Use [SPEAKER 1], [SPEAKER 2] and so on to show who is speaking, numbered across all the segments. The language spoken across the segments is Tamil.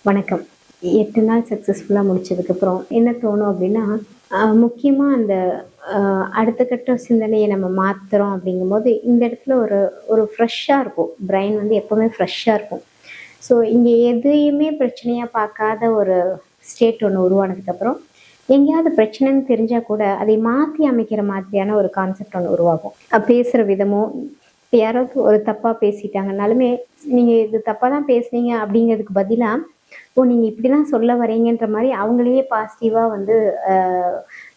[SPEAKER 1] வணக்கம். 8 நாள் சக்ஸஸ்ஃபுல்லா முடிச்சதுக்கப்புறம் என்ன தோணும் அப்டின்னா, முக்கியமா அந்த அ அடுத்த கட்ட சிந்தனைய நம்ம மாத்துறோம் அப்படிங்கும்போது, இந்த இடத்துல ஒரு ஒரு ஃப்ரெஷ்ஷா இருக்கும். பிரைன் வந்து எப்பவுமே ஃப்ரெஷ்ஷா இருக்கும். ஸோ இங்க எதையுமே பிரச்சனையா பார்க்காத ஒரு ஸ்டேட் ஒண்ணு உருவானதுக்கப்புறம், எங்கேயாவது பிரச்சனைன்னு தெரிஞ்சா கூட, அதை மாத்தி அமைக்கிற மாதிரியான ஒரு கான்செப்ட் ஒண்ணு உருவாகும். பேசுற விதமோ, இப்ப யாராவது ஒரு தப்பா பேசிட்டாங்கனாலுமே, நீங்க இது தப்பா தான் பேசுனீங்க அப்படிங்கிறதுக்கு பதிலா, ஓ! நீங்க இப்படிதான் சொல்ல வரீங்கன்ற மாரி அவங்களையே பாசிட்டிவா வந்து அ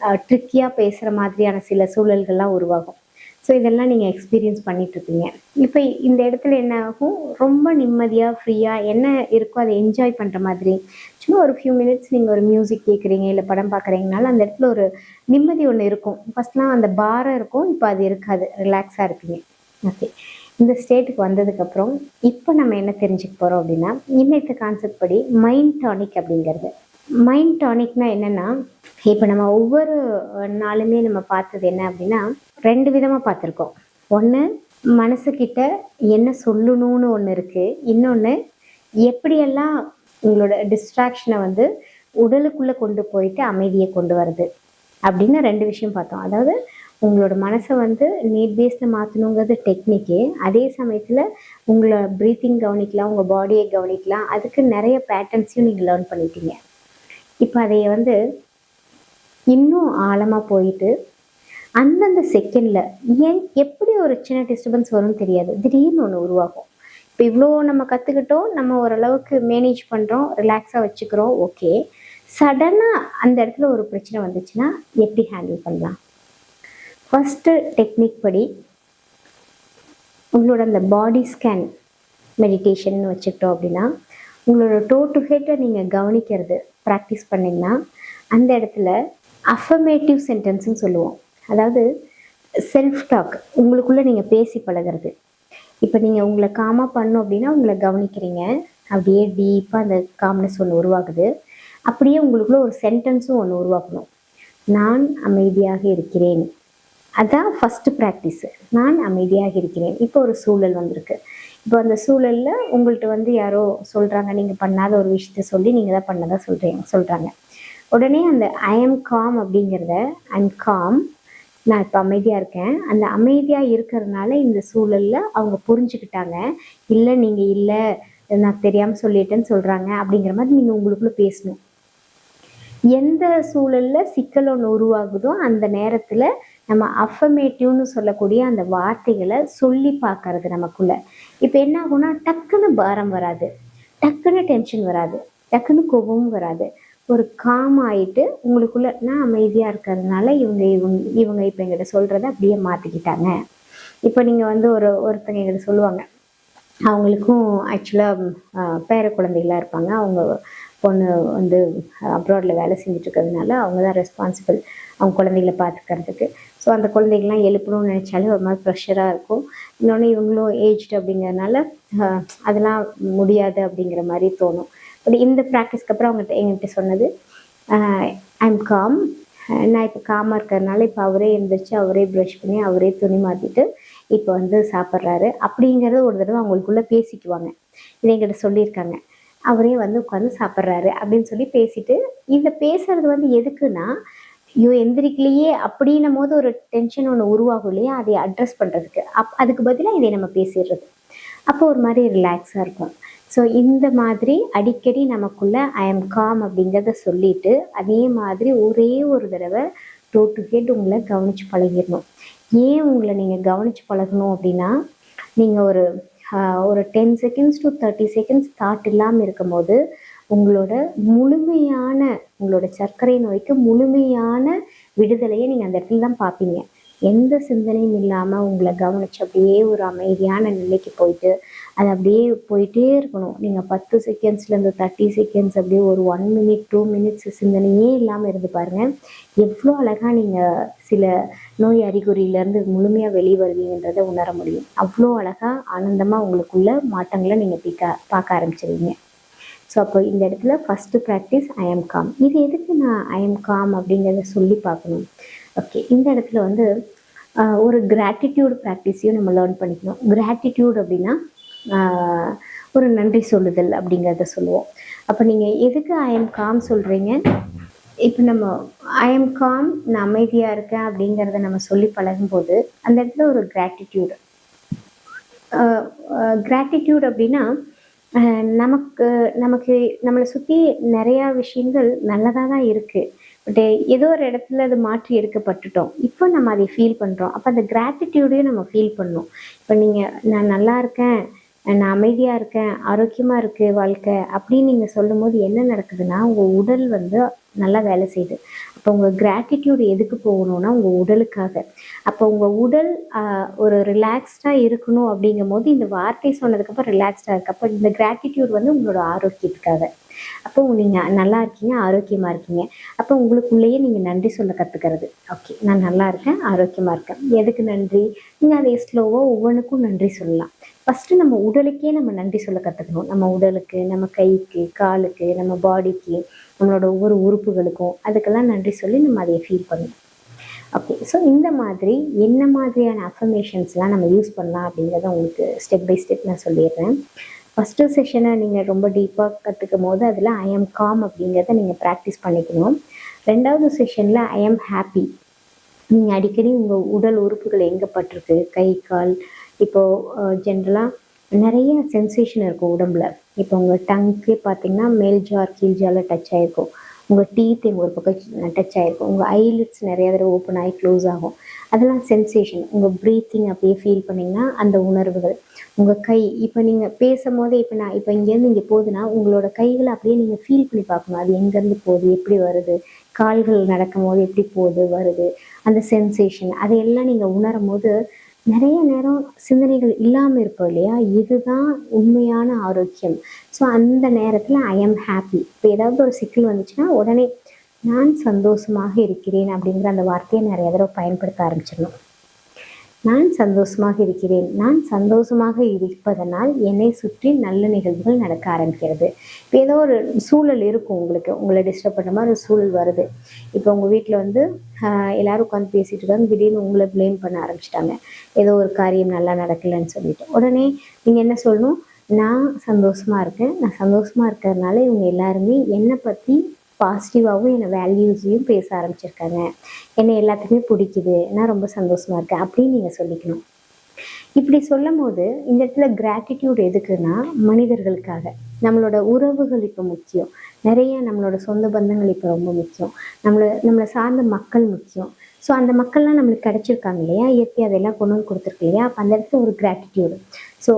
[SPEAKER 1] அ ட்ரிக்கியா பேசுற மாதிரியான சில சூழல்கள்லாம் உருவாகும். ஸோ இதெல்லாம் நீங்க எக்ஸ்பீரியன்ஸ் பண்ணிட்டுருப்பீங்க. இப்ப இந்த இடத்துல என்ன ஆகும், ரொம்ப நிம்மதியா, ஃப்ரீயா என்ன இருக்கோ அத என்ஜாய் பண்ற மாதிரி, சும்மா ஒரு ஃபியூ மினிட்ஸ் நீங்க ஒரு மியூசிக் கேட்குறீங்க, இல்ல படம் பார்க்குறீங்கனாலும் அந்த இடத்துல ஒரு நிம்மதி ஒண்ணு இருக்கும். ஃபர்ஸ்ட்லாம் அந்த பாரம் இருக்கும். இப்ப அது இருக்காது. ரிலாக்ஸா இருப்பீங்க. ஓகே. இந்த ஸ்டேட்டுக்கு வந்ததுக்கப்புறம், இப்ப நம்ம என்ன தெரிஞ்சுக்க போறோம் அப்டின்னா, இன்னைத்த கான்செப்ட் படி மைண்ட் டானிக் அப்படிங்கிறது. மைண்ட் டானிக்னா என்னன்னா, இப்ப நம்ம ஒவ்வொரு நாளுமே நம்ம பார்த்தது என்ன அப்டின்னா, 2 விதமா பார்த்துருக்கோம். ஒண்ணு மனசுகிட்ட என்ன சொல்லணும்னு ஒண்ணு இருக்கு. இன்னொன்னு எப்படியெல்லாம் உங்களோட டிஸ்ட்ராக்ஷன வந்து உடலுக்குள்ள கொண்டு போயிட்டு அமைதிய கொண்டு வருது. அப்படின்னு 2 விஷயம் பார்த்தோம். அதாவது உங்களோட மனச வந்து நீட் பேஸ்ல மாத்தணுங்கிறது டெக்னிக்கு. அதே சமயத்துல உங்கள பிரீத்திங் கவனிக்கலாம், உங்க பாடிய கவனிக்கலாம். அதுக்கு நெறைய பேட்டர்ன்ஸையும் நீங்க லேர்ன் பண்ணிட்டீங்க. இப்ப அதைய வந்து இன்னும் ஆழமா போயிட்டு, அந்தந்த செகண்ட்ல ஏன் எப்படி ஒரு சின்ன டிஸ்டர்பன்ஸ் வரும்னு தெரியாது. திடீர்னு ஒண்ணு உருவாகும். இப்ப இவ்ளோ நம்ம கத்துக்கிட்டோம். நம்ம ஓரளவுக்கு மேனேஜ் பண்றோம். ரிலாக்ஸா வச்சுக்கிறோம். ஓகே. சடனா அந்த இடத்துல ஒரு பிரச்சனை வந்துச்சுன்னா, எப்படி ஹேண்டில் பண்ணலாம்? ஃபர்ஸ்ட்டு டெக்னிக் படி, உங்களோட அந்த பாடி ஸ்கேன் மெடிடேஷன்னு வச்சுக்கிட்டோம் அப்படின்னா, உங்களோட டோ டு ஹெட்ட நீங்க கவனிக்கிறது ப்ராக்டிஸ் பண்ணீங்கன்னா, அந்த இடத்துல அஃபர்மேட்டிவ் சென்டென்ஸ்ன்னு சொல்லுவோம். அதாவது செல்ஃப் டாக் உங்களுக்குள்ள நீங்க பேசி பழகுறது. இப்ப நீங்க உங்கள காமா பண்ணணும் அப்படின்னா, உங்கள கவனிக்கிறீங்க. அப்படியே டீப்பா அந்த காம்னஸ் ஒண்ணு உருவாகுது. அப்படியே உங்களுக்குள்ள ஒரு சென்டென்ஸும் ஒண்ணு உருவாக்கணும். நான் அமைதியாக இருக்கிறேன். அதான் ஃபர்ஸ்ட் பிராக்டிஸ். நான் அமைதியாக இருக்கிறேன். இப்போ ஒரு சூழல் வந்திருக்கு. இப்போ அந்த சூழல்ல உங்கள்ட்ட வந்து யாரோ சொல்றாங்க, நீங்க பண்ணாத ஒரு விஷயத்த சொல்லி நீங்க தான் பண்ணதா சொல்றாங்க. உடனே அந்த ஐ அம் காம் அப்படிங்கிறத ஐ அம் காம் நான் இப்ப அமைதியா இருக்கேன். அந்த அமைதியா இருக்கிறதுனால இந்த சூழல்ல அவங்க புரிஞ்சுக்கிட்டாங்க. இல்ல நீங்க இல்ல நான் தெரியாம சொல்லிட்டேன்னு சொல்றாங்க அப்படிங்கிற மாதிரி நீங்க உங்களுக்குள்ள பேசணும். எந்த சூழல்ல சிக்கல் ஒண்ணு உருவாகுதோ, அந்த நேரத்துல நம்ம அஃபர்மேட்டிவ்ன்னு சொல்லக்கூடிய அந்த வார்த்தைகள சொல்லி பார்க்கறது நமக்குள்ள. இப்ப என்ன ஆகும்னா, டக்குன்னு பாரம் வராது. டக்குன்னு டென்ஷன் வராது. டக்குன்னு கோபமும் வராது. ஒரு காம் ஆயிட்டு உங்களுக்குள்ள நான் அமைதியா இருக்கிறதுனால இவங்க இப்ப என்கிட்ட சொல்றத அப்படியே மாத்திக்கிட்டாங்க. இப்ப நீங்க வந்து ஒருத்தங்க என்கிட்ட சொல்லுவாங்க. அவங்களுக்கும் ஆக்சுவலா பேர குழந்தைகளா இருப்பாங்க. அவங்க பொண்ணு வந்து அப்ராட்ல வேலை செஞ்சுட்டு இருக்கிறதுனால, அவங்க தான் ரெஸ்பான்சிபிள். அவங்க குழந்தைகள பார்த்துக்கிறதுக்கு. ஸோ அந்த குழந்தைகள்லாம் எழுப்பணும்னு நினைச்சாலே ஒரு மாரி ப்ரெஷரா இருக்கும். இன்னொன்னு இவங்களும் ஏஜ்டு அப்படிங்கிறதுனால, அ அதெல்லாம் முடியாது அப்படிங்கிற மாரி தோணும். பட் இந்த ப்ராக்டிஸ்க்கு அப்புறம் என்கிட்ட சொன்னது, அ ஐ அம் காம். நான் இப்ப காமா இருக்கிறதுனால, இப்ப அவரே எந்திரிச்சு, அவரே பிரஷ் பண்ணி, அவரே துணி மாத்திட்டு, இப்ப வந்து சாப்பிடுறாரு. அப்படிங்கிறத ஒரு தடவ அவங்களுக்குள்ள பேசிக்குவாங்க. இத என்கிட்ட சொல்லியிருக்காங்க. அவரே வந்து உட்காந்து சாப்பிடுறாரு அப்படின்னு சொல்லி பேசிட்டு, இத பேசுறது வந்து எதுக்குன்னா, ஐயோ! எந்திரிக்கலையே அப்படின்னும்போது ஒரு டென்ஷன் ஒண்ணு உருவாகும் இல்லையா? அதை அட்ரஸ் பண்றதுக்கு. அதுக்கு பதிலா இதை நம்ம பேசிர்றது. அப்போ ஒரு மாரி ரிலாக்ஸா இருக்கும். ஸோ இந்த மாதிரி அடிக்கடி நமக்குள்ள ஐ அம் காம் அப்படிங்கிறத சொல்லிட்டு, அதே மாதிரி ஒரே ஒரு தடவ டோ டு ஹெட் உங்கள கவனிச்சு பழகிரணும். ஏன் உங்கள நீங்க கவனிச்சு பழகணும் அப்படின்னா, நீங்க ஒரு அ ஒரு 10 செகண்ட்ஸ் டூ 30 செகண்ட்ஸ் தாட் இல்லாம இருக்கும்போது, உங்களோட முழுமையான உங்களோட சர்க்கரை நோய்க்கு முழுமையான விடுதலைய நீங்க அந்த இடத்துல தான் பார்ப்பீங்க. எந்த சிந்தனையும் இல்லாம உங்கள கவனிச்சு அப்படியே ஒரு அமைதியான நிலைக்கு போயிட்டு, அது அப்படியே போயிட்டே இருக்கணும். நீங்க 10 செகண்ட்ஸ்லேருந்து 30 செகண்ட்ஸ் அப்படியே ஒரு 1 மினிட், 2 மினிட்ஸ் சிந்தனையே இல்லாம இருந்து பாருங்க. எவ்ளோ அழகா நீங்க சில நோய் அறிகுறியிலேருந்து முழுமையா வெளிய வருவீங்கன்றத உணர முடியும். அவ்ளோ அழகா, ஆனந்தமா உங்களுக்குள்ள மாற்றங்கள நீங்க பார்க்க ஆரம்பிச்சுருவீங்க. ஸோ அப்போ இந்த இடத்துல first practice I am calm. இது எதுக்கு நான் ஐ அம் காம் அப்படிங்கிறத சொல்லி பார்க்கணும். ஓகே. இந்த இடத்துல வந்து ஒரு கிராட்டிட்யூட் ப்ராக்டிஸையும் நம்ம லேர்ன் பண்ணிக்கணும். கிராட்டிட்யூட் அப்படின்னா, அ ஒரு நன்றி சொல்லுதல் அப்படிங்கிறத சொல்லுவோம். அப்போ நீங்கள் எதுக்கு ஐ எம் காம் சொல்கிறீங்க? இப்போ நம்ம ஐ எம் காம், நான் அமைதியாக இருக்கேன் அப்படிங்கிறத நம்ம சொல்லி பழகும்போது அந்த இடத்துல ஒரு கிராட்டிடியூடு. கிராட்டிடியூட் அப்படின்னா நமக்கு நமக்கு நம்மளை சுற்றி நிறையா விஷயங்கள் நல்லதாக தான் இருக்குது. பட் ஏதோ ஒரு இடத்துல அது மாற்றி எடுக்கப்பட்டுட்டோம். இப்போ நம்ம அதை ஃபீல் பண்ணுறோம். அப்போ அந்த கிராட்டிடியூடையும் நம்ம ஃபீல் பண்ணணும். இப்போ நீங்கள் நான் நல்லா இருக்கேன், நான் அமைதியாக இருக்கேன், ஆரோக்கியமாக இருக்குது வாழ்க்கை அப்படின்னு நீங்கள் சொல்லும்போது என்ன நடக்குதுன்னா, உங்கள் உடல் வந்து நல்லா வேலை செய்யுது. அப்போ உங்கள் கிராட்டிடியூட் எதுக்கு போகணும்னா உங்கள் உடலுக்காக. அப்போ உங்கள் உடல் ஒரு ரிலாக்ஸ்டாக இருக்கணும் அப்படிங்கும்போது இந்த வார்த்தை சொன்னதுக்கப்புறம் ரிலாக்ஸ்டாக இருக்கு. அப்போ இந்த கிராட்டிடியூட் வந்து உங்களோட ஆரோக்கியத்துக்காக. அப்போ நீங்கள் நல்லா இருக்கீங்க, ஆரோக்கியமாக இருக்கீங்க. அப்போ உங்களுக்குள்ளேயே நீங்கள் நன்றி சொல்ல கற்றுக்கிறது. ஓகே, நான் நல்லா இருக்கேன், ஆரோக்கியமாக இருக்கேன். எதுக்கு நன்றி? நீங்கள் அதை ஸ்லோவாக ஒவ்வொன்றுக்கும் நன்றி சொல்லலாம். ஃபஸ்ட்டு நம்ம உடலுக்கே நம்ம நன்றி சொல்ல கற்றுக்கணும். நம்ம உடலுக்கு, நம்ம கைக்கு, காலுக்கு, நம்ம பாடிக்கு, நம்மளோட ஒவ்வொரு உறுப்புகளுக்கும் அதுக்கெல்லாம் நன்றி சொல்லி நம்ம அதை ஃபீல் பண்ணணும். ஓகே, ஸோ இந்த மாதிரி என்ன மாதிரியான அஃபர்மேஷன்ஸ்லாம் நம்ம யூஸ் பண்ணலாம் அப்படிங்கிறத உங்களுக்கு ஸ்டெப் பை ஸ்டெப் நான் சொல்லிடுறேன். ஃபஸ்ட்டு செஷனை நீங்கள் ரொம்ப டீப்பாக கற்றுக்கும் போது அதில் ஐ எம் காம் அப்படிங்கிறத நீங்கள் ப்ராக்டிஸ் பண்ணிக்கணும். 2வது செஷனில் ஐ எம் ஹாப்பி. நீங்கள் அடிக்கடி உங்கள் உடல் உறுப்புகள் எங்கே பட்டிருக்கு, கை, கால், இப்போது ஜென்ரலாக நிறைய சென்சேஷன் இருக்கும் உடம்புல. இப்போ உங்கள் டங்க்கே பார்த்தீங்கன்னா மேல் ஜார் கீழ் ஜாரில் டச் ஆகிருக்கும். உங்கள் டீத் எங்கள் ஒரு பக்கம் டச் ஆகிருக்கும். உங்கள் ஐலிட்ஸ் நிறைய தடவை ஓப்பன் ஆகி க்ளோஸ் ஆகும். அதெல்லாம் சென்சேஷன். உங்கள் ப்ரீத்திங் அப்படியே ஃபீல் பண்ணிங்கன்னா அந்த உணர்வுகள். உங்கள் கை இப்போ நீங்கள் பேசும்போதே இப்போ இங்கேருந்து இங்கே போகுதுன்னா உங்களோட கைகளை அப்படியே நீங்கள் ஃபீல் பண்ணி பார்க்கணும். அது எங்கேருந்து போகுது, எப்படி வருது, கால்கள் நடக்கும் போது எப்படி போகுது வருது, அந்த சென்சேஷன் அதையெல்லாம் நீங்கள் உணரும் போது நிறைய நேரம் சிந்தனைகள் இல்லாமல் இருப்போம் இல்லையா? இதுதான் உண்மையான ஆரோக்கியம். ஸோ அந்த நேரத்தில் ஐ எம் ஹாப்பி. இப்போ ஏதாவது ஒரு சிக்கல் வந்துச்சுன்னா உடனே நான் சந்தோஷமாக இருக்கிறேன் அப்படிங்கிற அந்த வார்த்தையை நிறைய தடவை பயன்படுத்த ஆரம்பிச்சிடணும். நான் சந்தோஷமாக இருக்கிறேன். நான் சந்தோஷமாக இருப்பதனால் என்னை சுற்றி நல்ல நிகழ்வுகள் நடக்க ஆரம்பிக்கிறது. இப்போ ஏதோ ஒரு சூழல் இருக்கும், உங்களை டிஸ்டர்ப் பண்ணுற மாதிரி ஒரு சூழல் வருது. இப்போ உங்கள் வீட்டில் வந்து எல்லோரும் உட்காந்து பேசிகிட்டு இருக்காங்க, திடீர்னு உங்களை ப்ளேம் பண்ண ஆரம்பிச்சிட்டாங்க. ஏதோ ஒரு காரியம் நல்லா நடக்கலைன்னு சொல்லிட்டு உடனே நீங்கள் என்ன சொல்லணும்? நான் சந்தோஷமாக இருக்கேன். நான் சந்தோஷமாக இருக்கிறதுனால இவங்க எல்லாருமே என்னை பற்றி பாசிட்டிவாகவும் என்னை வேல்யூஸையும் பேச ஆரம்பிச்சிருக்காங்க. என்னை எல்லாத்துக்குமே பிடிக்குது, நான் ரொம்ப சந்தோஷமாக இருக்கேன் அப்படின்னு நீங்கள் சொல்லிக்கணும். இப்படி சொல்லும் போது இந்த இடத்துல கிராட்டிடியூட் எதுக்குன்னா மனிதர்களுக்காக. நம்மளோட உறவுகள் இப்போ முக்கியம். நிறைய நம்மளோட சொந்த பந்தங்கள் இப்போ ரொம்ப முக்கியம். நம்மளை சார்ந்த மக்கள் முக்கியம். ஸோ அந்த மக்கள்லாம் நம்மளுக்கு கிடைச்சிருக்காங்க இல்லையா? இயற்கை அதெல்லாம் கொண்டு வந்து கொடுத்துருக்கு இல்லையா? அப்போ அந்த இடத்துல ஒரு கிராட்டிடியூடு. ஸோ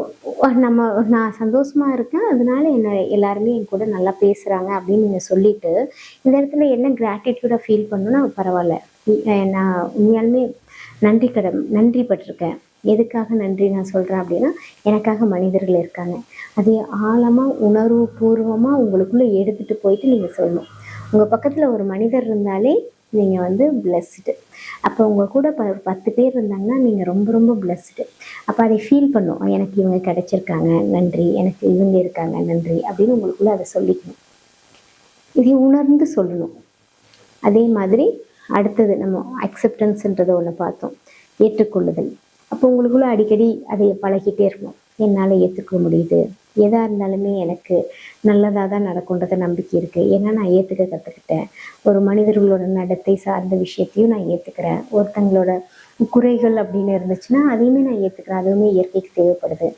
[SPEAKER 1] நான் சந்தோஷமாக இருக்கேன், அதனால என்னை எல்லாருமே என் கூட நல்லா பேசுகிறாங்க அப்படின்னு நீங்கள் சொல்லிவிட்டு இந்த இடத்துல என்ன கிராட்டிடியூடாக ஃபீல் பண்ணணுன்னா பரவாயில்ல, நான் உண்மையாலுமே நன்றி பட்டிருக்கேன். எதுக்காக நன்றி நான் சொல்கிறேன் அப்படின்னா, எனக்காக மனிதர்கள் இருக்காங்க. அதை ஆழமாக உணர்வு பூர்வமாக உங்களுக்குள்ளே எடுத்துகிட்டு போயிட்டு நீங்கள் சொல்லணும். உங்கள் பக்கத்தில் ஒரு மனிதர் இருந்தாலே நீங்கள் வந்து பிளஸ்டு. அப்போ உங்கள் கூட 10 பேர் இருந்தாங்கன்னா நீங்கள் ரொம்ப ரொம்ப பிளஸ்டு. அப்போ அதை ஃபீல் பண்ணும், எனக்கு இவங்க கிடைச்சிருக்காங்க நன்றி, எனக்கு இவங்க இருக்காங்க நன்றி அப்படின்னு உங்களுக்குள்ளே அதை சொல்லிக்கணும். இதை உணர்ந்து சொல்லணும். அதே மாதிரி அடுத்தது நம்ம அக்செப்டன்ஸ்ன்றதை ஒன்று பார்த்தோம், ஏற்றுக்கொள்ளுதல். அப்போ உங்களுக்குள்ள அடிக்கடி அதை பழகிட்டே இருக்கணும். என்னால் ஏற்றுக்க முடியுது, எதாக இருந்தாலுமே எனக்கு நல்லதாக தான் நடக்கும்ன்றத நம்பிக்கை இருக்குது. ஏன்னா நான் ஏற்றுக்க கற்றுக்கிட்டேன். ஒரு மனிதர்களோட நடத்தை சார்ந்த விஷயத்தையும் நான் ஏற்றுக்கிறேன். ஒருத்தங்களோட குறைகள் அப்படின்னு இருந்துச்சுன்னா அதையுமே நான் ஏற்றுக்கிறேன். அதுவுமே இயற்கைக்கு தேவைப்படுது.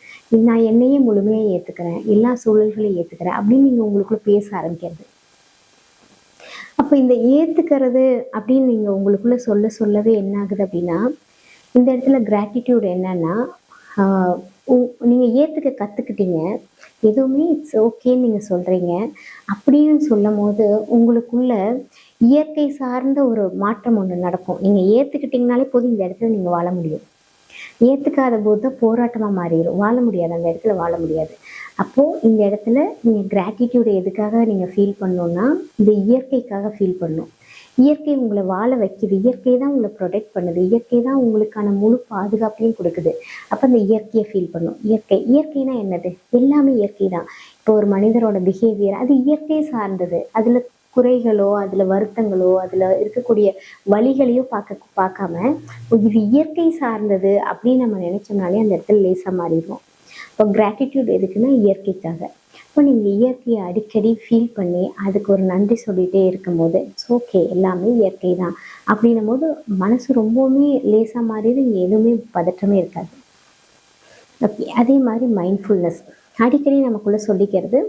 [SPEAKER 1] நான் என்னையே முழுமையாக ஏற்றுக்கிறேன், எல்லா சூழல்களையும் ஏற்றுக்கிறேன் அப்படின்னு நீங்கள் உங்களுக்குள்ள பேச ஆரம்பிக்கிறது. அப்போ இந்த ஏற்றுக்கிறது அப்படின்னு நீங்கள் உங்களுக்குள்ள சொல்லவே என்ன ஆகுது அப்படின்னா, இந்த இடத்துல கிராட்டிடியூட் என்னன்னா, நீங்கள் ஏற்றுக்க கற்றுக்கிட்டீங்க, எதுவுமே இட்ஸ் ஓகேன்னு நீங்கள் சொல்கிறீங்க. அப்படின்னு சொல்லும் போது உங்களுக்குள்ள இயற்கை சார்ந்த ஒரு மாற்றம் ஒன்று நடக்கும். நீங்கள் ஏற்றுக்கிட்டிங்கனாலே போதும், இந்த இடத்துல நீங்கள் வாழ முடியும். ஏற்றுக்காத போது தான் போராட்டமாக மாறிடும், வாழ முடியாது, அந்த இடத்துல வாழ முடியாது. அப்போது இந்த இடத்துல நீங்கள் கிராட்டிடியூடை எதுக்காக நீங்கள் ஃபீல் பண்ணணுன்னா, இந்த இயற்கைக்காக ஃபீல் பண்ணணும். இயற்கை உங்களை வாழ வைக்குது, இயற்கை தான் உங்களை ப்ரொடெக்ட் பண்ணுது, இயற்கை தான் உங்களுக்கான முழு பாதுகாப்பையும் கொடுக்குது. அப்போ அந்த இயற்கையை ஃபீல் பண்ணும். இயற்கைனா என்னது? எல்லாமே இயற்கை தான். இப்போ ஒரு மனிதரோட பிஹேவியர் அது இயற்கையை சார்ந்தது. அதில் குறைகளோ, அதில் வருத்தங்களோ, அதில் இருக்கக்கூடிய வழிகளையோ பார்க்காம இது இயற்கை சார்ந்தது அப்படின்னு நம்ம நினைச்சோம்னாலே அந்த இடத்துல லேசாக மாறிடுவோம். இப்போ கிராட்டிடியூட் எதுக்குன்னா இயற்கைக்காக. இப்போ நீங்கள் இயற்கையை அடிக்கடி ஃபீல் பண்ணி அதுக்கு ஒரு நன்றி சொல்லிகிட்டே இருக்கும்போது இட்ஸ் ஓகே, எல்லாமே இயற்கை தான் அப்படின்னும் போது மனசு ரொம்பவுமே லேசாக மாறிடும், எதுவுமே பதற்றமே இருக்காது. ஓகே, அதே மாதிரி மைண்ட்ஃபுல்னஸ் அடிக்கடி நமக்குள்ளே சொல்லிக்கிறது,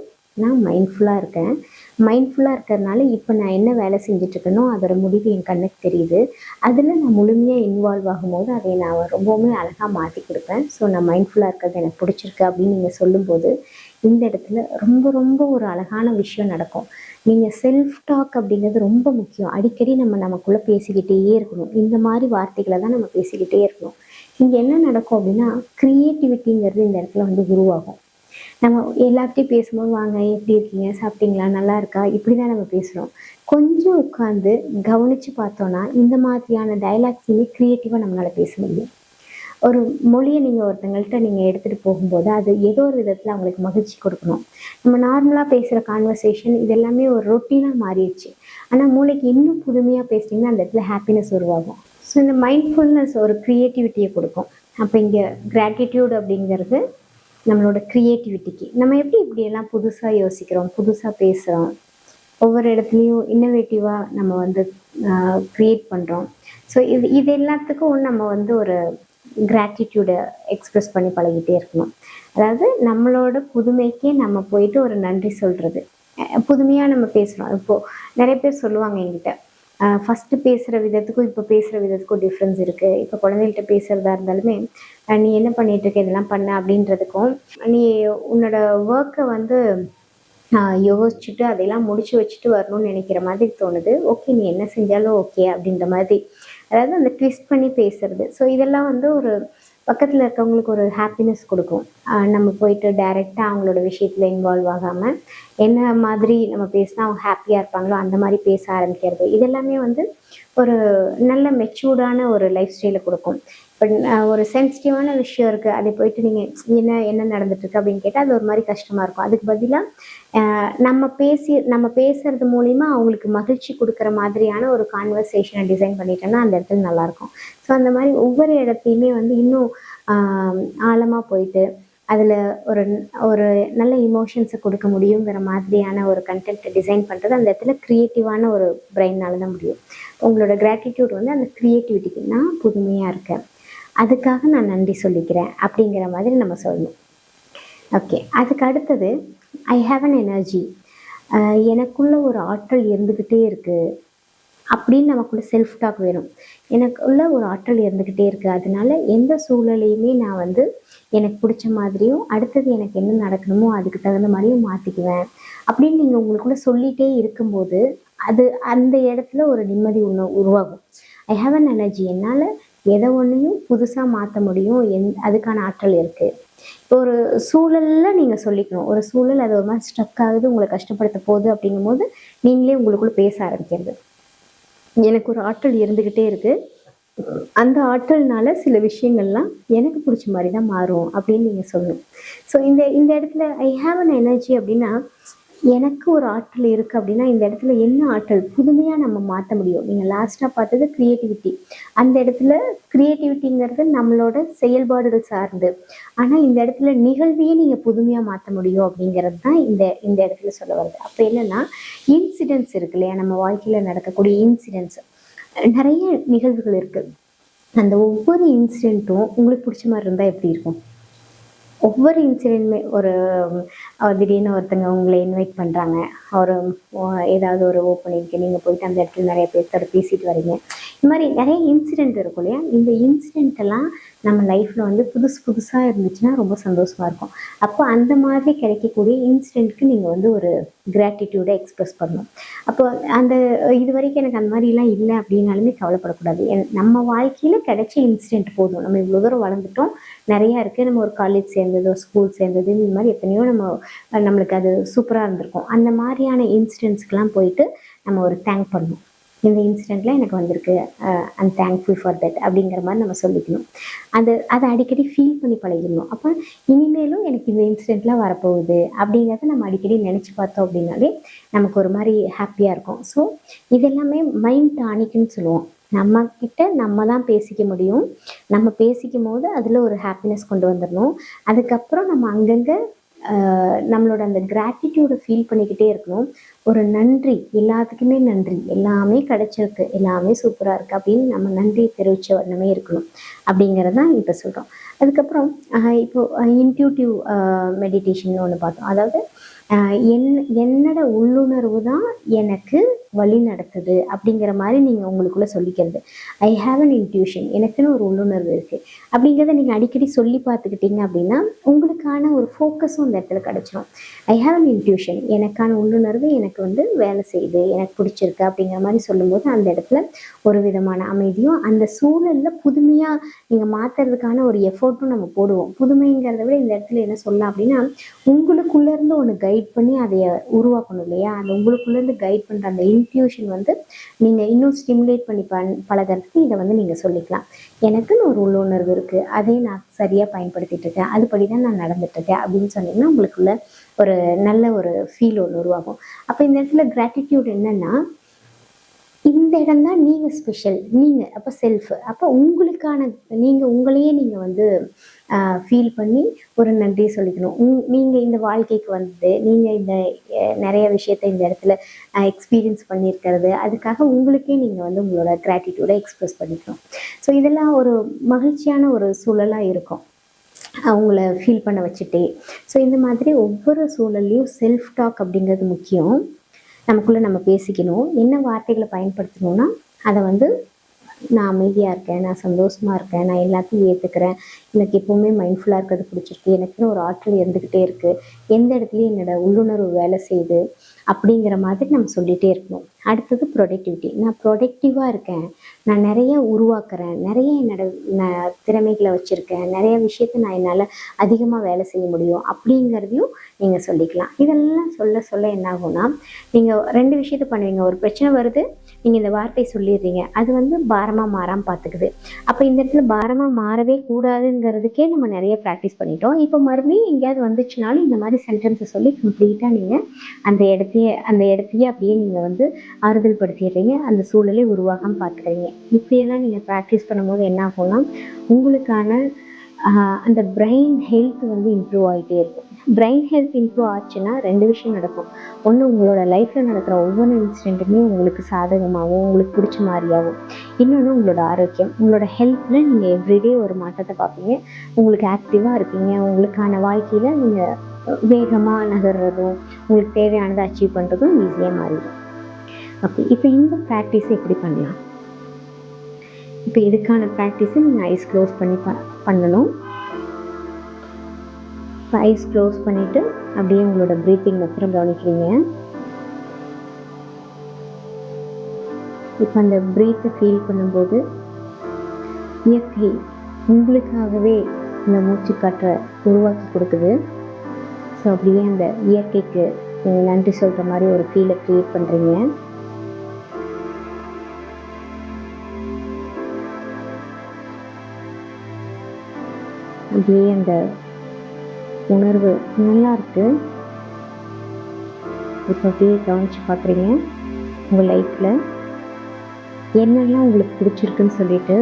[SPEAKER 1] நான் மைண்ட்ஃபுல்லாக இருக்கேன். மைண்ட்ஃபுல்லாக இருக்கிறதுனால இப்போ நான் என்ன வேலை செஞ்சுட்ருக்கேனோ அதோட முடிவு என் கண்ணுக்கு தெரியுது. அதில் நான் முழுமையாக இன்வால்வ் ஆகும்போது அதை நான் ரொம்பவுமே அழகாக மாற்றி கொடுப்பேன். ஸோ நான் மைண்ட்ஃபுல்லாக இருக்கிறது எனக்கு பிடிச்சிருக்கு அப்படின்னு நீங்கள் சொல்லும்போது இந்த இடத்துல ரொம்ப ரொம்ப ஒரு அழகான விஷயம் நடக்கும். நீங்கள் செல்ஃப் டாக் அப்படிங்கிறது ரொம்ப முக்கியம். அடிக்கடி நம்ம நமக்குள்ளே பேசிக்கிட்டே இருக்கணும். இந்த மாதிரி வார்த்தைகளை தான் நம்ம பேசிக்கிட்டே இருக்கணும். இங்கே என்ன நடக்கும் அப்படின்னா கிரியேட்டிவிட்டிங்கிறது இந்த இடத்துல வந்து உருவாகும். நம்ம எல்லார்கிட்டையும் பேசும்போது வாங்க எப்படி இருக்கீங்க, சாப்பிட்டீங்களா, நல்லா இருக்கா, இப்படி தான் நம்ம பேசுகிறோம். கொஞ்சம் உட்காந்து கவனித்து பார்த்தோன்னா இந்த மாதிரியான டைலாக்ஸுமே க்ரியேட்டிவாக நம்மளால் பேச முடியும். ஒரு மொழியை நீங்கள் ஒருத்தங்கள்ட்ட நீங்கள் எடுத்துகிட்டு போகும்போது அது ஏதோ ஒரு விதத்தில் அவங்களுக்கு மகிழ்ச்சி கொடுக்கணும். நம்ம நார்மலாக பேசுகிற கான்வர்சேஷன் இது எல்லாமே ஒரு ரொட்டீனாக மாறிடுச்சு. ஆனால் மூளைக்கு இன்னும் புதுமையாக பேசிட்டிங்கன்னா அந்த இடத்துல ஹாப்பினஸ் உருவாகும். ஸோ இந்த மைண்ட்ஃபுல்னஸ் ஒரு க்ரியேட்டிவிட்டியை கொடுக்கும். அப்போ இங்கே கிராட்டிடியூட் அப்படிங்கிறது நம்மளோட க்ரியேட்டிவிட்டிக்கு நம்ம எப்படி இப்படியெல்லாம் புதுசாக யோசிக்கிறோம், புதுசாக பேசுகிறோம், ஒவ்வொரு இடத்துலையும் இன்னோவேட்டிவாக நம்ம வந்து க்ரியேட் பண்ணுறோம். ஸோ இது எல்லாத்துக்கும் நம்ம வந்து ஒரு கிராட்டிடியூடை எக்ஸ்ப்ரெஸ் பண்ணி பழகிட்டே இருக்கணும். அதாவது நம்மளோட புதுமைக்கே நம்ம போயிட்டு ஒரு நன்றி சொல்கிறது. புதுமையாக நம்ம பேசுகிறோம். இப்போது நிறைய பேர் சொல்லுவாங்க என்கிட்ட, ஃபஸ்ட்டு பேசுகிற விதத்துக்கும் இப்போ பேசுகிற விதத்துக்கும் டிஃப்ரென்ஸ் இருக்குது. இப்போ குழந்தைகள்கிட்ட பேசுகிறதா இருந்தாலுமே நீ என்ன பண்ணிகிட்ருக்க, இதெல்லாம் பண்ண அப்படின்றதுக்கும், நீ உன்னோட ஒர்க்கை வந்து யோசிச்சுட்டு அதையெல்லாம் முடிச்சு வச்சுட்டு வரணும்னு நினைக்கிற மாதிரி தோணுது. ஓகே, நீ என்ன செஞ்சாலும் ஓகே அப்படின்ற மாதிரி. அதாவது அந்த ட்விஸ்ட் பண்ணி பேசுறது. ஸோ இதெல்லாம் வந்து ஒரு பக்கத்தில் இருக்கவங்களுக்கு ஒரு ஹாப்பினஸ் கொடுக்கும். நம்ம போயிட்டு டைரெக்டாக அவங்களோட விஷயத்தில் இன்வால்வ் ஆகாமல் என்ன மாதிரி நம்ம பேசினா அவங்க ஹாப்பியாக இருப்பாங்களோ அந்த மாதிரி பேச ஆரம்பிக்கிறது. இதெல்லாமே வந்து ஒரு நல்ல மெச்சூர்டான ஒரு லைஃப் ஸ்டைலை கொடுக்கும். இப்போ ஒரு சென்சிட்டிவான விஷயம் இருக்குது, அதை போயிட்டு நீங்கள் என்ன நடந்துட்டுருக்கு அப்படின்னு கேட்டால் அது ஒரு மாதிரி கஷ்டமாக இருக்கும். அதுக்கு பதிலாக நம்ம பேசுறது மூலிமா அவங்களுக்கு மகிழ்ச்சி கொடுக்குற மாதிரியான ஒரு கான்வர்சேஷனை டிசைன் பண்ணிட்டோன்னா அந்த இடத்துல நல்லாயிருக்கும். ஸோ அந்த மாதிரி ஒவ்வொரு இடத்தையுமே வந்து இன்னும் ஆழமாக போயிட்டு அதில் ஒரு ஒரு நல்ல இமோஷன்ஸை கொடுக்க முடியுங்கிற மாதிரியான ஒரு கண்டென்ட்டை டிசைன் பண்ணுறது அந்த இடத்துல க்ரியேட்டிவான ஒரு பிரெயினால் தான் முடியும். உங்களோட கிராட்டிடியூட் வந்து அந்த க்ரியேட்டிவிட்டிக்கு நான் புதுமையாக இருக்கேன், அதுக்காக நான் நன்றி சொல்லிக்கிறேன் அப்படிங்கிற மாதிரி நம்ம சொல்லணும். ஓகே, அதுக்கு அடுத்தது ஐ ஹாவ் அன் எனர்ஜி. எனக்குள்ள ஒரு ஆற்றல் இருந்துக்கிட்டே இருக்குது அப்படின்னு நமக்குள்ள செல்ஃப் டாக் வேணும். எனக்குள்ள ஒரு ஆற்றல் இருந்துக்கிட்டே இருக்குது, அதனால எந்த சூழலையுமே நான் வந்து எனக்கு பிடிச்ச மாதிரியும் அடுத்தது எனக்கு என்ன நடக்கணுமோ அதுக்கு தகுந்த மாதிரியும் மாற்றிக்குவேன் அப்படின்னு நீங்கள் உங்களுக்குள்ளே சொல்லிகிட்டே இருக்கும்போது அது அந்த இடத்துல ஒரு நிம்மதி உருவாகும். ஐ ஹாவ் அன் எனர்ஜி, என்னால் எதை ஒன்றையும் புதுசாக மாற்ற முடியும், அதுக்கான ஆற்றல் இருக்குது. இப்போ ஒரு சூழலில் நீங்கள் சொல்லிக்கணும், ஒரு சூழல் அது ஒரு மாதிரி ஸ்ட்ரக் ஆகுது, உங்களை கஷ்டப்படுத்த போகுது அப்படிங்கும்போது நீங்களே உங்களுக்குள்ளே பேச ஆரம்பிக்கிறது. எனக்கு ஒரு ஆற்றல் இருந்துக்கிட்டே இருக்குது, அந்த ஆற்றல்னால சில விஷயங்கள்லாம் எனக்கு பிடிச்ச மாதிரி தான் மாறும் அப்படின்னு நீங்கள் சொல்லணும். ஸோ இந்த இடத்துல ஐ ஹாவ் அன் எனர்ஜி அப்படின்னா எனக்கு ஒரு ஆற்றல் இருக்குது அப்படின்னா இந்த இடத்துல என்ன ஆற்றல் புதுமையாக நம்ம மாற்ற முடியும். நீங்கள் லாஸ்ட்டாக பார்த்தது க்ரியேட்டிவிட்டி. அந்த இடத்துல க்ரியேட்டிவிட்டிங்கிறது நம்மளோட செயல்பாடுகள் சார்ந்து, ஆனால் இந்த இடத்துல நிகழ்வையே நீங்கள் புதுமையாக மாற்ற முடியும் அப்படிங்கிறது தான் இந்த இடத்துல சொல்ல வருது. அப்போ என்னென்னா இன்சிடென்ட்ஸ் இருக்கு இல்லையா, நம்ம வாழ்க்கையில் நடக்கக்கூடிய இன்சிடென்ட்ஸ் நிறைய நிகழ்வுகள் இருக்குது. அந்த ஒவ்வொரு இன்சிடெண்ட்டும் உங்களுக்கு பிடிச்ச மாதிரி இருந்தால் எப்படி இருக்கும்? ஒவ்வொரு இன்சிடென்ட்மே ஒரு திடீர்னு ஒருத்தங்க உங்களை இன்வைட் பண்ணுறாங்க, ஒரு ஏதாவது ஒரு ஓப்பனிங்க்கு நீங்கள் போயிட்டு அந்த இடத்துல நிறைய பேர்த்தோட பேசிட்டு வரீங்க. இந்த மாதிரி நிறைய இன்சிடெண்ட் இருக்கும் இல்லையா, இந்த இன்சிடெண்ட்டெல்லாம் நம்ம லைஃப்பில் வந்து புதுசாக இருந்துச்சுன்னா ரொம்ப சந்தோஷமாக இருக்கும். அப்போ அந்த மாதிரி கிடைக்கக்கூடிய இன்சிடெண்ட்க்கு நீங்கள் வந்து ஒரு கிராட்டிடியூடை எக்ஸ்ப்ரெஸ் பண்ணணும். அப்போ அந்த இது வரைக்கும் எனக்கு அந்த மாதிரிலாம் இல்லை அப்படின்னாலுமே கவலைப்படக்கூடாது. நம்ம வாழ்க்கையில் கிடைச்ச இன்சிடெண்ட் போதும். நம்ம இவ்வளோ தூரம் வளர்ந்துட்டோம், நிறையா இருக்குது. நம்ம ஒரு காலேஜ் சேர்ந்தது, ஸ்கூல் சேர்ந்தது, இந்த மாதிரி எத்தனையோ நம்மளுக்கு அது சூப்பராக இருந்திருக்கும். அந்த மாதிரியான இன்சிடெண்ட்ஸ்க்கெலாம் போயிட்டு நம்ம ஒரு தேங்க் பண்ணணும். இந்த இன்சிடெண்ட்டில் எனக்கு வந்திருக்கு, ஐம் தேங்க்ஃபுல் ஃபார் தட் அப்படிங்கிற மாதிரி நம்ம சொல்லிக்கணும். அதை அடிக்கடி ஃபீல் பண்ணி பழகிடணும். அப்போ இனிமேலும் எனக்கு இந்த இன்சிடெண்ட்லாம் வரப்போகுது அப்படிங்கிறத நம்ம அடிக்கடி நினச்சி பார்த்தோம் அப்படின்னாலே நமக்கு ஒரு மாதிரி ஹாப்பியாக இருக்கும். ஸோ இதெல்லாமே மைண்ட் டானிக்னு சொல்லுவோம். நம்ம கிட்ட நம்ம தான் பேசிக்க முடியும். நம்ம பேசிக்கும் போது அதில் ஒரு ஹாப்பினஸ் கொண்டு வந்துடணும். அதுக்கப்புறம் நம்ம அங்கங்கே நம்மளோட அந்த கிராட்டிடியூடை ஃபீல் பண்ணிக்கிட்டே இருக்கணும். ஒரு நன்றி, எல்லாத்துக்குமே நன்றி, எல்லாமே கிடைச்சிருக்கு, எல்லாமே சூப்பராக இருக்குது அப்படின்னு நம்ம நன்றி தெரிவித்த வண்ணமே இருக்கணும் அப்படிங்கிறது தான் இப்போ சொல்கிறோம். அதுக்கப்புறம் இப்போது இன்ட்யூட்டிவ் மெடிடேஷன் ஒன்று பார்த்தோம். அதாவது என்னோட உள்ளுணர்வு தான் எனக்கு வழி நடத்துது அப்படிங்கிற மாதிரி நீங்கள் உங்களுக்குள்ளே சொல்லிக்கிறது. ஐ ஹாவ் அன் இன்ட்யூஷன், எனக்குன்னு ஒரு உள்ளுணர்வு இருக்குது அப்படிங்கிறத நீங்கள் அடிக்கடி சொல்லி பார்த்துக்கிட்டீங்க அப்படின்னா உங்களுக்கான ஒரு ஃபோக்கஸும் அந்த இடத்துல கிடச்சிரும். ஐ ஹாவ் அன் இன்ட்யூஷன், எனக்கான உள்ளுணர்வு எனக்கு வேலை செய்யுது, எனக்கு பிடிச்சிருக்கு அப்படிங்கிற மாதிரி சொல்லும்போது அந்த இடத்துல ஒரு விதமான அமைதியும் அந்த சூழலில் புதுமையாக நீங்கள் மாற்றுறதுக்கான ஒரு எஃபோர்ட்டும் நம்ம போடுவோம். புதுமைங்கிறத விட இந்த இடத்துல என்ன சொல்லலாம் அப்படின்னா, உங்களுக்குள்ளேருந்து ஒன்று கைட் பண்ணி அதை உருவாக்கணும் இல்லையா? அந்த உங்களுக்குள்ளேருந்து கைட் பண்ணுற அந்த இன்ட்யூஷன் நீங்கள் இன்னும் ஸ்டிமுலேட் பண்ணி பழகிறதுக்கு இதை நீங்கள் சொல்லிக்கலாம். எனக்குன்னு ஒரு உள்ளுணர்வு இருக்குது, அதை நான் சரியாக பயன்படுத்திகிட்டு இருக்கேன், அதுபடி தான் நான் நடந்துட்டுருக்கேன் அப்படின்னு சொன்னீங்கன்னா உங்களுக்குள்ள ஒரு நல்ல ஒரு ஃபீல் ஒன்று உருவாகும். அப்போ இந்த இடத்துல கிராட்டிடியூட் என்னென்னா, இந்த இடம் தான் நீங்கள் ஸ்பெஷல், நீங்கள் அப்போ செல்ஃபு, அப்போ உங்களுக்கான நீங்கள் உங்களையே நீங்கள் ஃபீல் பண்ணி ஒரு நன்றி சொல்லிக்கணும். நீங்கள் இந்த வாழ்க்கைக்கு வந்தது, நீங்கள் இந்த நிறைய விஷயத்தை இந்த இடத்துல எக்ஸ்பீரியன்ஸ் பண்ணியிருக்கிறது, அதுக்காக உங்களுக்கே நீங்கள் உங்களோட கிராட்டிடியூடை எக்ஸ்ப்ரெஸ் பண்ணிக்கணும். ஸோ இதெல்லாம் ஒரு மகிழ்ச்சியான ஒரு சூழலாக இருக்கும் அவங்கள ஃபீல் பண்ண வச்சுட்டே. ஸோ இந்த மாதிரி ஒவ்வொரு சூழல்லையும் செல்ஃப் டாக் அப்படிங்கிறது முக்கியம். நமக்குள்ளே நம்ம பேசிக்கணும். என்ன வார்த்தைகளை பயன்படுத்தணும்னா, அதை நான் அமைதியாக இருக்கேன், நான் சந்தோஷமாக இருக்கேன், நான் எல்லாத்தையும் ஏற்றுக்கிறேன், எனக்கு எப்போவுமே மைண்ட்ஃபுல்லாக இருக்கிறது பிடிச்சிருக்கு, எனக்குன்னு ஒரு ஆற்றல் இருந்துக்கிட்டே இருக்குது, எந்த இடத்துலையும் என்னோடய உள்ளுணர்வு வேலை செய்யுது அப்படிங்கிற மாதிரி நம்ம சொல்லிகிட்டே இருக்கணும். அடுத்தது ப்ரொடக்டிவிட்டி. நான் ப்ரொடக்டிவாக இருக்கேன், நான் நிறைய உருவாக்குறேன், நிறைய நான் திறமைகளை வச்சுருக்கேன், நிறைய விஷயத்த நான் என்னால் அதிகமாக வேலை செய்ய முடியும் அப்படிங்கிறதையும் நீங்கள் சொல்லிக்கலாம். இதெல்லாம் சொல்ல சொல்ல என்ன ஆகும்னா, நீங்கள் 2 விஷயத்த பண்ணுவீங்க. ஒரு பிரச்சனை வருது, நீங்கள் இந்த வார்த்தை சொல்லிடுறீங்க, அது பாரமாக மாறாமல் பார்த்துக்குது. அப்போ இந்த இடத்துல பாரமாக மாறவே கூடாதுங்கிறதுக்கே நம்ம நிறைய ப்ராக்டிஸ் பண்ணிட்டோம். இப்போ மறுபடியும் எங்கேயாவது வந்துச்சுனாலும் இந்த மாதிரி சென்டென்ஸை சொல்லி கம்ப்ளீட்டாக நீங்கள் அந்த இடத்தையே அப்படியே நீங்கள் ஆறுதல் படுத்திடுறீங்க, அந்த சூழலை உருவாகாமல் பார்த்துக்கிறீங்க. இப்படியெல்லாம் நீங்கள் ப்ராக்டிஸ் பண்ணும்போது என்ன ஆகும்னா, உங்களுக்கான அந்த பிரெயின் ஹெல்த் இம்ப்ரூவ் ஆகிட்டே இருக்கும். பிரெயின் ஹெல்த் இம்ப்ரூவ் ஆச்சுன்னா 2 விஷயம் நடக்கும். ஒன்று, உங்களோட லைஃப்பில் நடக்கிற ஒவ்வொரு இன்சிடெண்ட்டுமே உங்களுக்கு சாதகமாகவும் உங்களுக்கு பிடிச்ச மாதிரியாகும். இன்னொன்று, உங்களோட ஆரோக்கியம், உங்களோட ஹெல்த்தில் நீங்கள் எவ்ரிடே ஒரு மாற்றத்தை பார்ப்பீங்க, உங்களுக்கு ஆக்டிவாக இருப்பீங்க, உங்களுக்கான வாழ்க்கையில் நீங்கள் வேகமாக நகர்றதும் உங்களுக்கு தேவையானதை அச்சீவ் பண்ணுறதும் ஈஸியாக மாறிடும். ஓகே, இப்போ இந்த ப்ராக்டிஸை எப்படி பண்ணலாம்? இப்போ இதுக்கான ப்ராக்டிஸை நீங்கள் ஐஸ் க்ளோஸ் பண்ணி பண்ணணும். இப்போ ஐஸ் க்ளோஸ் பண்ணிவிட்டு அப்படியே உங்களோட ப்ரீத்திங் மாத்திரம் கவனிக்கிறீங்க. இப்போ அந்த ப்ரீத்தை ஃபீல் பண்ணும்போது இயற்கை உங்களுக்காகவே இந்த மூச்சு காற்றை உருவாக்கி கொடுக்குது. ஸோ அப்படியே அந்த இயற்கைக்கு நீங்கள் நன்றி சொல்கிற மாதிரி ஒரு ஃபீலை க்ரியேட் பண்ணுறீங்க. அப்படியே அந்த உணர்வு நல்லா இருக்கு. இப்போ அப்படியே கவனிச்சு பார்க்குறீங்க உங்கள் லைஃப்பில் என்னெல்லாம் உங்களுக்கு பிடிச்சிருக்குன்னு சொல்லிட்டு.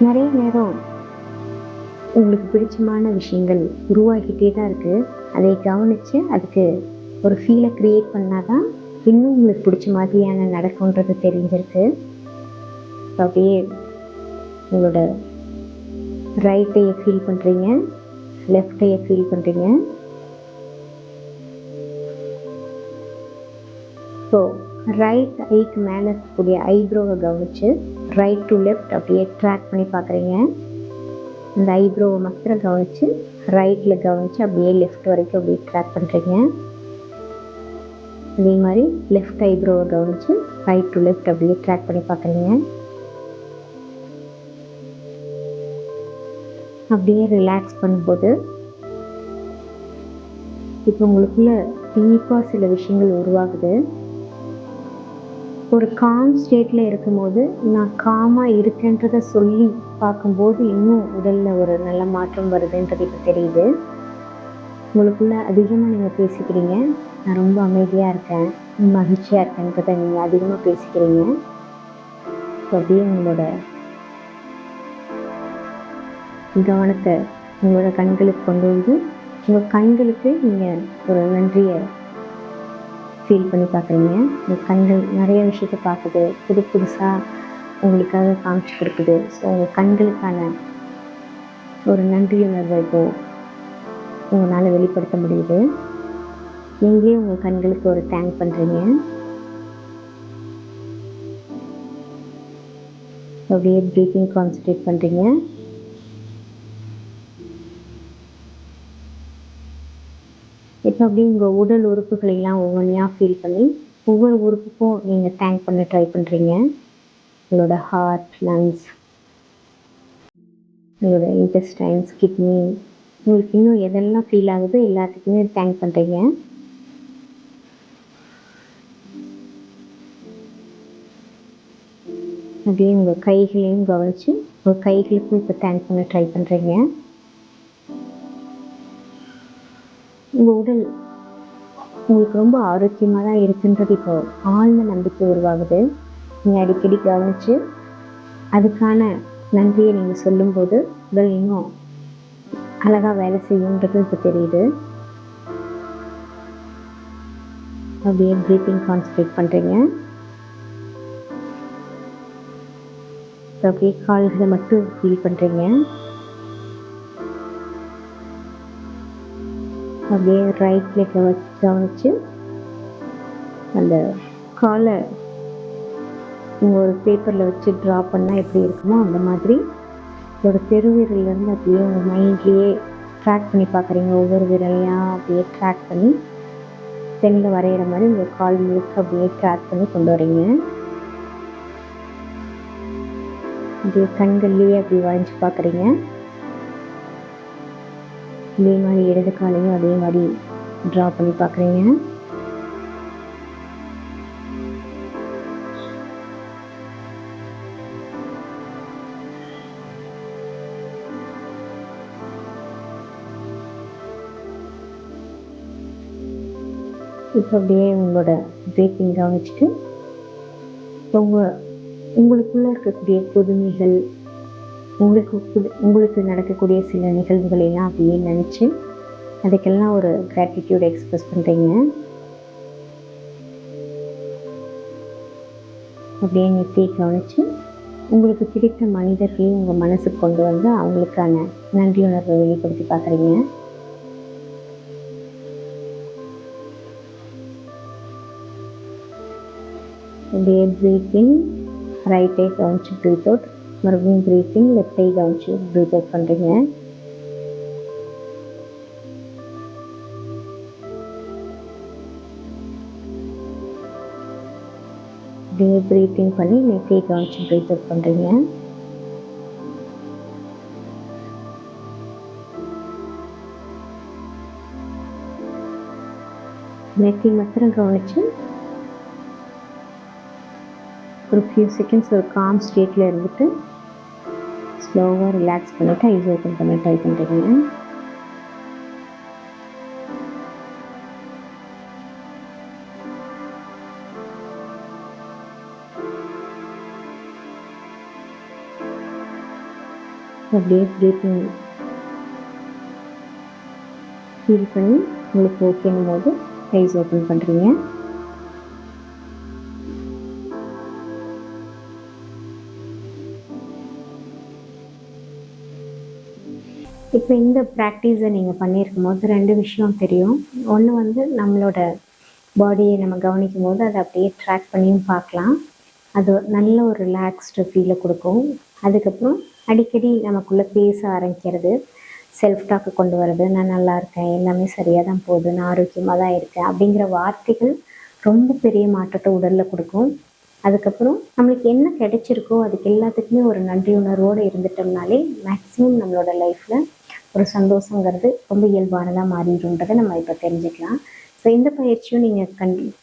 [SPEAKER 1] நிறைய நேரம் உங்களுக்கு பிடிச்சமான விஷயங்கள் உருவாகிட்டே தான் இருக்குது. அதை கவனித்து அதுக்கு ஒரு ஃபீலை க்ரியேட் பண்ணால் தான் இன்னும் உங்களுக்கு பிடிச்ச மாதிரியான நடக்கும்ன்றது தெரிஞ்சிருக்கு. ஸோ அப்படியே உங்களோட ரைட் ஐயை ஃபீல் பண்ணுறீங்க, லெஃப்ட் ஐயை ஃபீல் பண்ணுறீங்க. ஸோ ரைட் ஐக்கு மேலே இருக்கக்கூடிய ஐப்ரோவை கவனித்து ரைட் டு லெஃப்ட் அப்படியே ட்ராக் பண்ணி பார்க்குறீங்க. அந்த ஐப்ரோவை மாத்திரம் கவனித்து ரைட்டில் கவனித்து அப்படியே லெஃப்ட் வரைக்கும் அப்படியே ட்ராக் பண்ணுறீங்க. அதே மாதிரி லெஃப்ட் ஐப்ரோவை கவனித்து ரைட் டு லெஃப்ட் அப்படியே ட்ராக் பண்ணி பார்க்குறீங்க. அப்படியே ரிலாக்ஸ் பண்ணும்போது இப்போ உங்களுக்குள்ள டீப்பாக சில விஷயங்கள் உருவாகுது. ஒரு காம் ஸ்டேட்டில் இருக்கும்போது நான் காமாக இருக்கேன்றதை சொல்லி பார்க்கும்போது இன்னும் உடலில் ஒரு நல்ல மாற்றம் வருதுன்றது இப்போ தெரியுது. உங்களுக்குள்ள அதிகமாக நீங்கள் பேசிக்கிறீங்க, நான் ரொம்ப அமைதியாக இருக்கேன், மகிழ்ச்சியாக இருக்கேன்றதை நீங்கள் அதிகமாக பேசிக்கிறீங்க. ஸோ அப்படியே உங்களோட கவனத்தை உங்களோட கண்களுக்கு கொண்டு வந்து உங்கள் கண்களுக்கு நீங்கள் ஒரு நன்றியை ஃபீல் பண்ணி பார்க்குறீங்க. உங்கள் கண்கள் நிறைய விஷயத்த பார்க்குது, புது புதுசாக உங்களுக்காக காமிச்சு கொடுக்குது. ஸோ உங்கள் கண்களுக்கான ஒரு நன்றி உணர்வை இப்போது உங்களால் வெளிப்படுத்த முடியுது. நீங்களே உங்கள் கண்களுக்கு ஒரு தேங்க் பண்ணுறீங்க. அப்படியே ப்ரீத்திங் கான்சன்ட்ரேட் பண்ணுறீங்க. இப்போ அப்படியே உங்கள் உடல் உறுப்புகளெல்லாம் ஒவ்வொன்றையாக ஃபீல் பண்ணி ஒவ்வொரு உறுப்புக்கும் நீங்கள் தேங்க் பண்ண ட்ரை பண்ணுறீங்க. உங்களோட ஹார்ட், லங்ஸ், உங்களோட இன்டெஸ்டைன்ஸ், கிட்னி, உங்களுக்கு இன்னும் எதெல்லாம் ஃபீல் ஆகுதோ எல்லாத்துக்குமே தேங்க் பண்ணுறீங்க. அப்படியே உங்கள் கைகளையும் கவனித்து உங்கள் கைகளுக்கும் இப்போ தேங்க் பண்ண ட்ரை பண்ணுறீங்க. உங்கள் உடல் உங்களுக்கு ரொம்ப ஆரோக்கியமாக தான் இருக்குன்றது இப்போ ஆழ்ந்த நம்பிக்கை உருவாகுது. நீங்கள் அடிக்கடி கவனித்து அதுக்கான நன்றியை நீங்கள் சொல்லும்போது உடல் இன்னும் அழகாக வேலை செய்யுன்றது இப்போ தெரியுது. அப்படியே ப்ரீத்திங் கான்சன்ட்ரேட் பண்ணுறீங்க. அப்படியே கால்களை மட்டும் ஃபீல் பண்ணுறீங்க. அப்படியே ரைட் லெக்கை வச்சு கவனித்து அந்த காலை நீங்கள் ஒரு பேப்பரில் வச்சு ட்ரா பண்ணால் எப்படி இருக்குமோ அந்த மாதிரி இதோட பெருவிரல்லேருந்து அப்படியே உங்கள் மைண்ட்லேயே ட்ராக் பண்ணி பார்க்குறீங்க. ஒவ்வொரு விரலையாக அப்படியே ட்ராக் பண்ணி பெண்ணில் வரைகிற மாதிரி உங்கள் கால் முழுக்க அப்படியே ட்ராக் பண்ணி கொண்டு வரீங்க. அப்படியே கண்கள்லேயே அப்படி வரைஞ்சி பார்க்குறீங்க. இதே மாதிரி இடது காலையும் அதே மாதிரி ட்ரா பண்ணி பார்க்குறீங்க. இப்போ அப்படியே உங்களோட ப்ரீத்திங் கவனிச்சுட்டு உங்களுக்குள்ளே இருக்கக்கூடிய புதுமைகள், உங்களுக்கு நடக்கக்கூடிய சில நிகழ்வுகளெல்லாம் அப்படியே நினச்சி அதுக்கெல்லாம் ஒரு கிராட்டிடியூட் எக்ஸ்ப்ரெஸ் பண்ணுறீங்க. அப்படியே நெத்தியை கவனித்து உங்களுக்கு பிடித்த மனிதர்களையும் உங்கள் மனசுக்கு கொண்டு வந்து அவங்களுக்கான நன்றி உணர்வை வெளிப்படுத்தி பார்க்குறீங்க. அப்படியே ப்ரீத்திங் ரைட் ஐ கவனிச்சு ப்ரீத் அவுட், மறுபடியும் ப்ரீத்திங் லெஃப்ட் ஐ கவனிச்சு ப்ரீத் அவுட் பண்ணுறீங்க. அப்படியே ப்ரீத்திங் பண்ணி லெஃப்ட் ஐ கவனிச்சு ப்ரீத் அவுட் பண்ணுறீங்க. நெத்தி மாத்திரம் கவனிச்சு ஒரு ஃபியூ செகண்ட்ஸ் ஒரு காம் ஸ்டேட்டில் இருந்துட்டு ஸ்லோவாக ரிலாக்ஸ் பண்ணிவிட்டு ஐஸ் ஓப்பன் பண்ண ட்ரை பண்ணுறீங்க. அப்படியே ப்ரீத்திங் ஃபீல் பண்ணி உங்களுக்கு ஓகேனும் போது ஐஸ் ஓப்பன் பண்ணுறீங்க. இப்போ இந்த ப்ராக்டிஸை நீங்கள் பண்ணியிருக்கும் போது 2 விஷயம் தெரியும். ஒன்று வந்து நம்மளோட பாடியை நம்ம கவனிக்கும் போது அதை அப்படியே ட்ராக் பண்ணியும் பார்க்கலாம். அது நல்ல ஒரு ரிலாக்ஸ்டு ஃபீலை கொடுக்கும். அதுக்கப்புறம் அடிக்கடி நமக்குள்ளே பேச ஆரம்பிக்கிறது, செல்ஃப் டாக்கு கொண்டு வர்றது, நான் நல்லா இருக்கேன், எல்லாமே சரியாக தான் போகுது, நான் ஆரோக்கியமாக தான் இருக்கேன் அப்படிங்கிற வார்த்தைகள் ரொம்ப பெரிய மாற்றத்தை உடலில் கொடுக்கும். அதுக்கப்புறம் நம்மளுக்கு என்ன கிடைச்சிருக்கோ அதுக்கு எல்லாத்துக்குமே ஒரு நன்றி உணர்வோடு இருந்துட்டோம்னாலே மேக்ஸிமம் நம்மளோட லைஃப்பில் ஒரு சந்தோஷங்கிறது ரொம்ப இயல்பானதாக மாறிடுன்றதை நம்ம இப்போ தெரிஞ்சுக்கலாம். ஸோ இந்த பயிற்சியும் நீங்கள்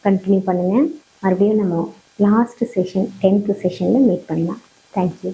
[SPEAKER 1] கண்டினியூ பண்ணுங்கள். மறுபடியும் நம்ம லாஸ்ட் செஷன் 10th செஷனில் மீட் பண்ணலாம். தேங்க்யூ.